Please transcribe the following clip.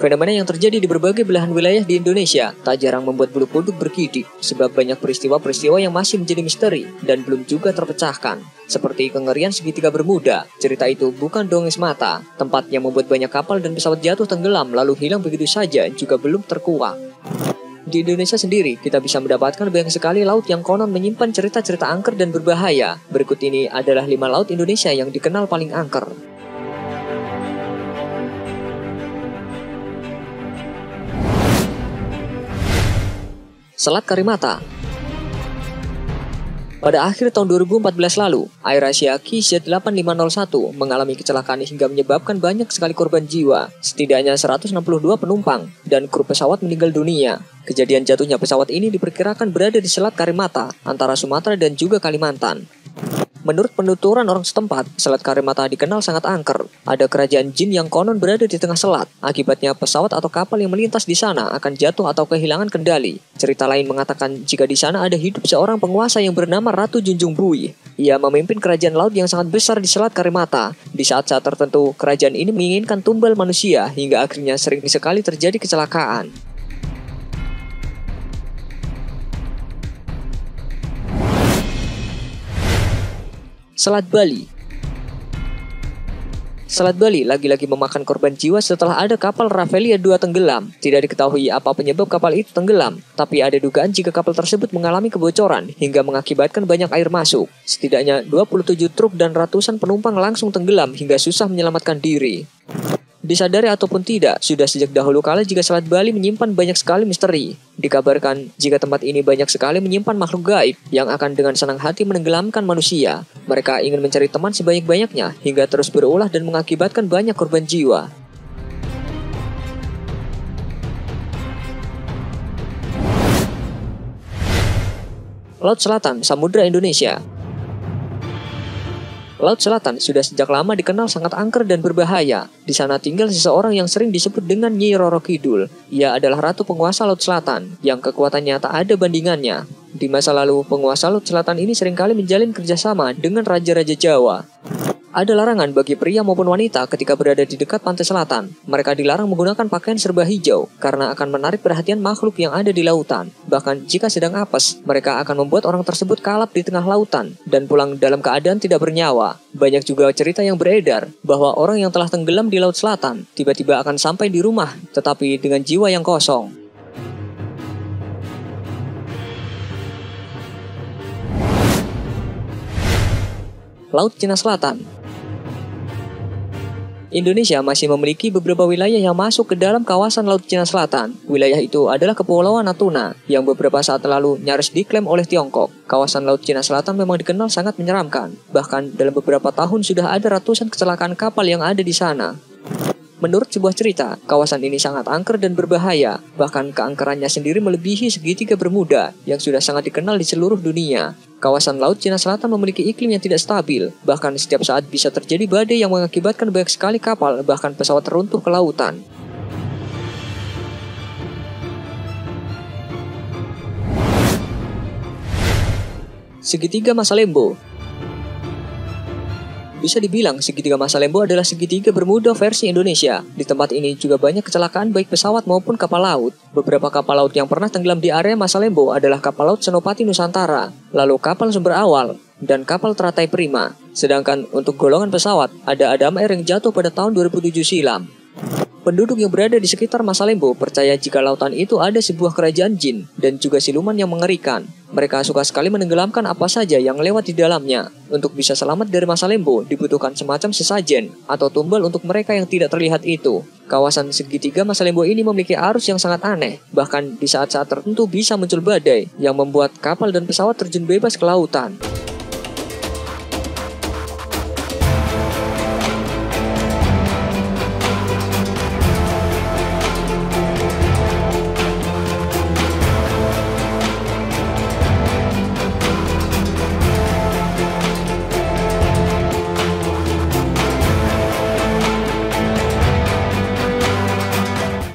Fenomena yang terjadi di berbagai belahan wilayah di Indonesia tak jarang membuat bulu kuduk berkedip, sebab banyak peristiwa-peristiwa yang masih menjadi misteri dan belum juga terpecahkan. Seperti kengerian segitiga Bermuda, cerita itu bukan dongeng semata. Tempat yang membuat banyak kapal dan pesawat jatuh tenggelam lalu hilang begitu saja juga belum terkuak. Di Indonesia sendiri, kita bisa mendapatkan banyak sekali laut yang konon menyimpan cerita-cerita angker dan berbahaya. Berikut ini adalah 5 laut Indonesia yang dikenal paling angker. Selat Karimata. Pada akhir tahun 2014 lalu, AirAsia KZ8501 mengalami kecelakaan hingga menyebabkan banyak sekali korban jiwa. Setidaknya 162 penumpang dan kru pesawat meninggal dunia. Kejadian jatuhnya pesawat ini diperkirakan berada di Selat Karimata, antara Sumatera dan juga Kalimantan. Menurut penuturan orang setempat, Selat Karimata dikenal sangat angker. Ada kerajaan jin yang konon berada di tengah selat. Akibatnya pesawat atau kapal yang melintas di sana akan jatuh atau kehilangan kendali. Cerita lain mengatakan jika di sana ada hidup seorang penguasa yang bernama Ratu Junjung Bui. Ia memimpin kerajaan laut yang sangat besar di Selat Karimata. Di saat-saat tertentu, kerajaan ini menginginkan tumbal manusia hingga akhirnya sering sekali terjadi kecelakaan. Selat Bali. Selat Bali lagi-lagi memakan korban jiwa setelah ada kapal Rafflesia 2 tenggelam. Tidak diketahui apa penyebab kapal itu tenggelam, tapi ada dugaan jika kapal tersebut mengalami kebocoran hingga mengakibatkan banyak air masuk. Setidaknya 27 truk dan ratusan penumpang langsung tenggelam hingga susah menyelamatkan diri. Disadari ataupun tidak, sudah sejak dahulu kala jika Selat Bali menyimpan banyak sekali misteri. Dikabarkan jika tempat ini banyak sekali menyimpan makhluk gaib yang akan dengan senang hati menenggelamkan manusia. Mereka ingin mencari teman sebanyak-banyaknya hingga terus berulah dan mengakibatkan banyak korban jiwa. Laut Selatan, Samudra Indonesia. Laut Selatan sudah sejak lama dikenal sangat angker dan berbahaya. Di sana tinggal seseorang yang sering disebut dengan Nyi Roro Kidul. Ia adalah ratu penguasa Laut Selatan, yang kekuatannya tak ada bandingannya. Di masa lalu, penguasa Laut Selatan ini seringkali menjalin kerjasama dengan raja-raja Jawa. Ada larangan bagi pria maupun wanita ketika berada di dekat pantai selatan. Mereka dilarang menggunakan pakaian serba hijau karena akan menarik perhatian makhluk yang ada di lautan. Bahkan jika sedang apes, mereka akan membuat orang tersebut kalap di tengah lautan dan pulang dalam keadaan tidak bernyawa. Banyak juga cerita yang beredar bahwa orang yang telah tenggelam di Laut Selatan tiba-tiba akan sampai di rumah tetapi dengan jiwa yang kosong. Laut Cina Selatan. Indonesia masih memiliki beberapa wilayah yang masuk ke dalam kawasan Laut Cina Selatan. Wilayah itu adalah Kepulauan Natuna, yang beberapa saat lalu nyaris diklaim oleh Tiongkok. Kawasan Laut Cina Selatan memang dikenal sangat menyeramkan. Bahkan dalam beberapa tahun sudah ada ratusan kecelakaan kapal yang ada di sana. Menurut sebuah cerita, kawasan ini sangat angker dan berbahaya. Bahkan keangkerannya sendiri melebihi segitiga Bermuda yang sudah sangat dikenal di seluruh dunia. Kawasan Laut Cina Selatan memiliki iklim yang tidak stabil. Bahkan setiap saat bisa terjadi badai yang mengakibatkan banyak sekali kapal bahkan pesawat teruntuh ke lautan. Segitiga Masalembo. Bisa dibilang segitiga Masalembo adalah segitiga Bermuda versi Indonesia. Di tempat ini juga banyak kecelakaan baik pesawat maupun kapal laut. Beberapa kapal laut yang pernah tenggelam di area Masalembo adalah kapal laut Senopati Nusantara, lalu kapal Sumber Awal, dan kapal Teratai Prima. Sedangkan untuk golongan pesawat, ada Adam Air yang jatuh pada tahun 2007 silam. Penduduk yang berada di sekitar Masalembo percaya jika lautan itu ada sebuah kerajaan jin dan juga siluman yang mengerikan. Mereka suka sekali menenggelamkan apa saja yang lewat di dalamnya. Untuk bisa selamat dari Masalembo dibutuhkan semacam sesajen atau tumbal untuk mereka yang tidak terlihat itu. Kawasan segitiga Masalembo ini memiliki arus yang sangat aneh. Bahkan di saat-saat tertentu bisa muncul badai yang membuat kapal dan pesawat terjun bebas ke lautan.